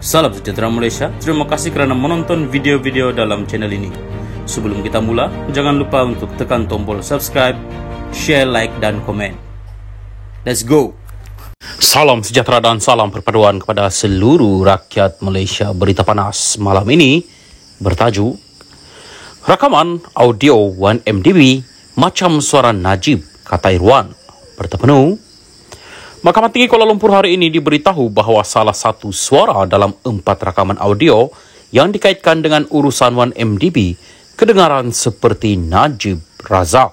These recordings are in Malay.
Salam sejahtera Malaysia, terima kasih kerana menonton video-video dalam channel ini. Sebelum kita mula, jangan lupa untuk tekan tombol subscribe, share, like dan komen. Let's go! Salam sejahtera dan salam perpaduan kepada seluruh rakyat Malaysia. Berita panas malam ini bertajuk Rakaman audio 1MDB macam suara Najib, kata Irwan. Berita penuh. Mahkamah Tinggi Kuala Lumpur hari ini diberitahu bahawa salah satu suara dalam 4 rakaman audio yang dikaitkan dengan urusan 1MDB kedengaran seperti Najib Razak.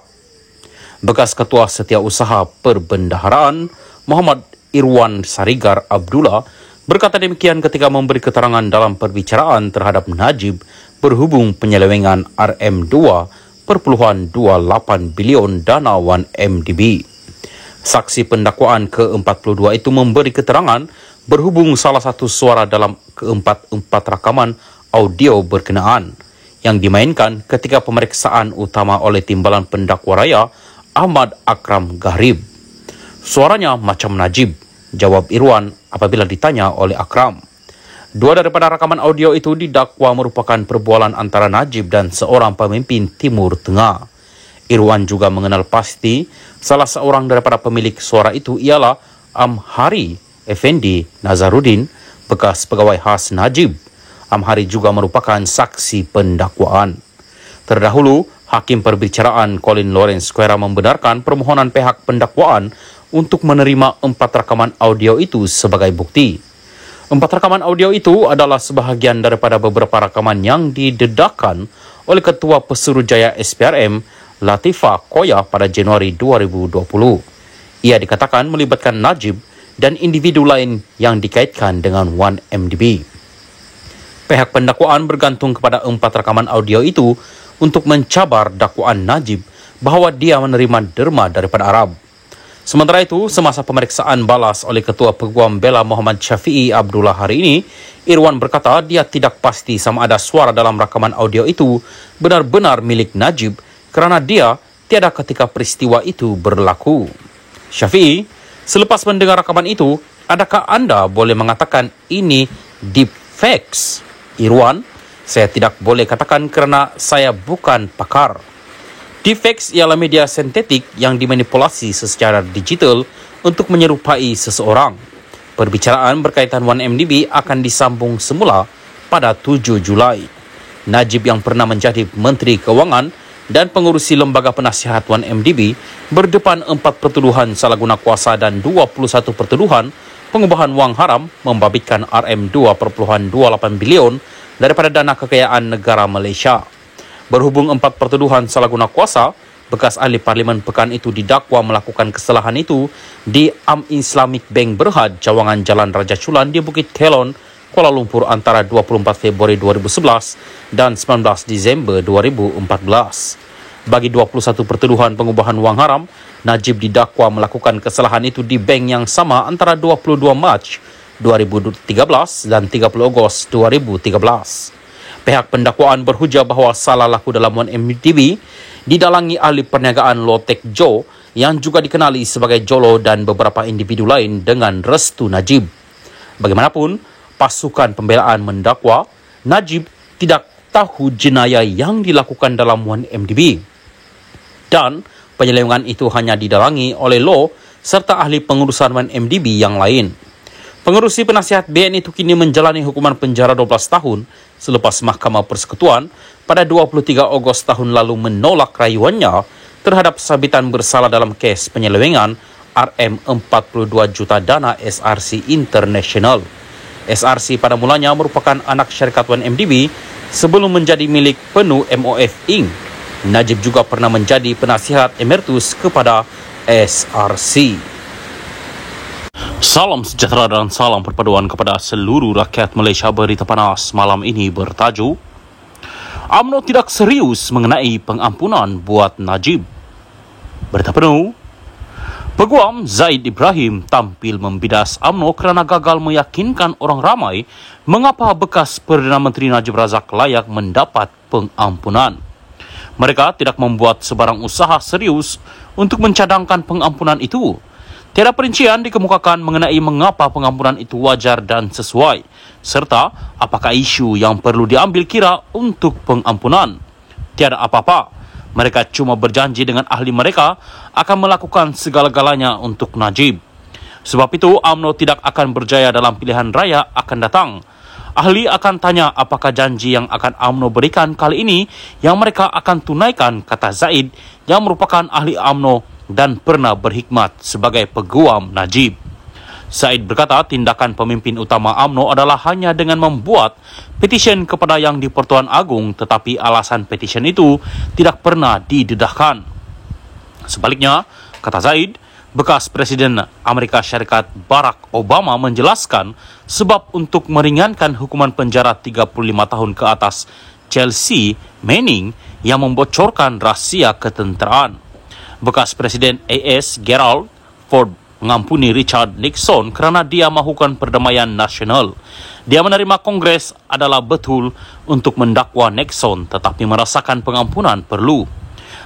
Bekas Ketua Setiausaha Perbendaharaan Muhammad Irwan Sarigar Abdullah berkata demikian ketika memberi keterangan dalam perbicaraan terhadap Najib berhubung penyelewengan RM2.28 bilion dana 1MDB. Saksi pendakwaan ke-42 itu memberi keterangan berhubung salah satu suara dalam keempat rakaman audio berkenaan yang dimainkan ketika pemeriksaan utama oleh Timbalan Pendakwa Raya Ahmad Akram Gharib. Suaranya macam Najib, jawab Irwan apabila ditanya oleh Akram. Dua daripada rakaman audio itu didakwa merupakan perbualan antara Najib dan seorang pemimpin Timur Tengah. Irwan juga mengenal pasti salah seorang daripada pemilik suara itu ialah Amhari Effendi Nazaruddin, bekas pegawai khas Najib. Amhari juga merupakan saksi pendakwaan. Terdahulu, Hakim Perbicaraan Colin Lawrence Square membenarkan permohonan pihak pendakwaan untuk menerima 4 rakaman audio itu sebagai bukti. 4 rakaman audio itu adalah sebahagian daripada beberapa rakaman yang didedahkan oleh Ketua Pesuruhjaya SPRM Latifah Koya pada Januari 2020. Ia dikatakan melibatkan Najib dan individu lain yang dikaitkan dengan 1MDB. Pihak pendakwaan bergantung kepada 4 rakaman audio itu untuk mencabar dakwaan Najib bahawa dia menerima derma daripada Arab. Sementara itu, semasa pemeriksaan balas oleh Ketua Peguam Bela Muhammad Syafiee Abdullah hari ini, Irwan berkata dia tidak pasti sama ada suara dalam rakaman audio itu benar-benar milik Najib kerana dia tiada ketika peristiwa itu berlaku. Syafiee, selepas mendengar rakaman itu, adakah anda boleh mengatakan ini deepfakes? Irwan, saya tidak boleh katakan kerana saya bukan pakar. Deepfakes ialah media sintetik yang dimanipulasi secara digital untuk menyerupai seseorang. Perbicaraan berkaitan 1MDB akan disambung semula pada 7 Julai. Najib yang pernah menjadi Menteri Kewangan dan pengurusi Lembaga Penasihat 1MDB berdepan 4 pertuduhan salah guna kuasa dan 21 pertuduhan pengubahan wang haram membabitkan RM2.28 bilion daripada dana kekayaan negara Malaysia. Berhubung 4 pertuduhan salah guna kuasa, bekas ahli Parlimen Pekan itu didakwa melakukan kesalahan itu di Islamic Bank Berhad, Cawangan Jalan Raja Chulan di Bukit Kelon, Kuala Lumpur antara 24 Februari 2011 dan 19 Disember 2014. Bagi 21 pertuduhan pengubahan wang haram, Najib didakwa melakukan kesalahan itu di bank yang sama antara 22 Mac 2013 dan 30 Ogos 2013. Pihak pendakwaan berhujah bahawa salah laku dalam 1MDB didalangi ahli perniagaan Lotek Jo yang juga dikenali sebagai Jolo dan beberapa individu lain dengan restu Najib. Bagaimanapun, pasukan pembelaan mendakwa Najib tidak tahu jenayah yang dilakukan dalam 1MDB dan penyelewengan itu hanya didalangi oleh Law serta ahli pengurusan 1MDB yang lain. Pengurusi penasihat BN itu kini menjalani hukuman penjara 12 tahun selepas Mahkamah Persekutuan pada 23 Ogos tahun lalu menolak rayuannya terhadap sabitan bersalah dalam kes penyelewengan RM42 juta dana SRC International. SRC pada mulanya merupakan anak syarikat 1MDB sebelum menjadi milik penuh MOF Inc. Najib juga pernah menjadi penasihat emeritus kepada SRC. Salam sejahtera dan salam perpaduan kepada seluruh rakyat Malaysia. Berita panas malam ini bertajuk UMNO tidak serius mengenai pengampunan buat Najib. Berita penuh. Peguam Zaid Ibrahim tampil membidas UMNO kerana gagal meyakinkan orang ramai mengapa bekas Perdana Menteri Najib Razak layak mendapat pengampunan. Mereka tidak membuat sebarang usaha serius untuk mencadangkan pengampunan itu. Tiada perincian dikemukakan mengenai mengapa pengampunan itu wajar dan sesuai, serta apakah isu yang perlu diambil kira untuk pengampunan. Tiada apa-apa. Mereka cuma berjanji dengan ahli mereka akan melakukan segala-galanya untuk Najib. Sebab itu, UMNO tidak akan berjaya dalam pilihan raya akan datang. Ahli akan tanya apakah janji yang akan UMNO berikan kali ini yang mereka akan tunaikan, kata Zaid yang merupakan ahli UMNO dan pernah berkhidmat sebagai peguam Najib. Zaid berkata tindakan pemimpin utama UMNO adalah hanya dengan membuat petisyen kepada Yang di-Pertuan Agong, tetapi alasan petisyen itu tidak pernah didedahkan. Sebaliknya, kata Zaid, bekas Presiden Amerika Syarikat Barack Obama menjelaskan sebab untuk meringankan hukuman penjara 35 tahun ke atas Chelsea Manning yang membocorkan rahsia ketenteraan. Bekas Presiden AS Gerald Ford mengampuni Richard Nixon kerana dia mahukan perdamaian nasional. Dia menerima Kongres adalah betul untuk mendakwa Nixon tetapi merasakan pengampunan perlu.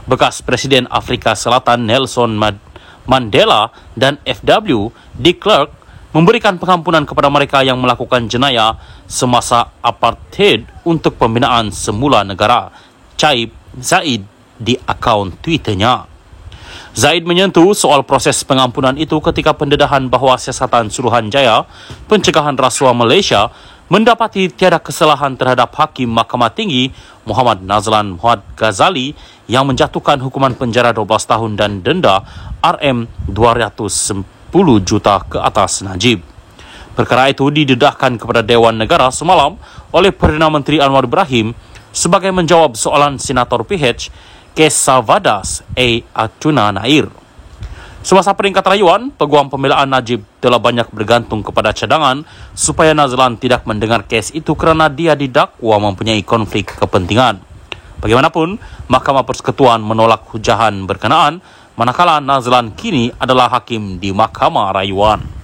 Bekas Presiden Afrika Selatan Nelson Mandela dan FW de Klerk memberikan pengampunan kepada mereka yang melakukan jenayah semasa apartheid untuk pembinaan semula negara, caib Zaid di akaun Twitternya. Zaid menyentuh soal proses pengampunan itu ketika pendedahan bahawa Siasatan Suruhanjaya Pencegahan Rasuah Malaysia mendapati tiada kesalahan terhadap Hakim Mahkamah Tinggi Muhammad Nazlan Muhammad Ghazali yang menjatuhkan hukuman penjara 12 tahun dan denda RM210 juta ke atas Najib. Perkara itu didedahkan kepada Dewan Negara semalam oleh Perdana Menteri Anwar Ibrahim sebagai menjawab soalan Senator PH Kesavadas Atuna Nair. Semasa peringkat rayuan, peguam pembelaan Najib telah banyak bergantung kepada cadangan supaya Nazlan tidak mendengar kes itu kerana dia didakwa mempunyai konflik kepentingan. Bagaimanapun, Mahkamah Persekutuan menolak hujahan berkenaan manakala Nazlan kini adalah hakim di Mahkamah Rayuan.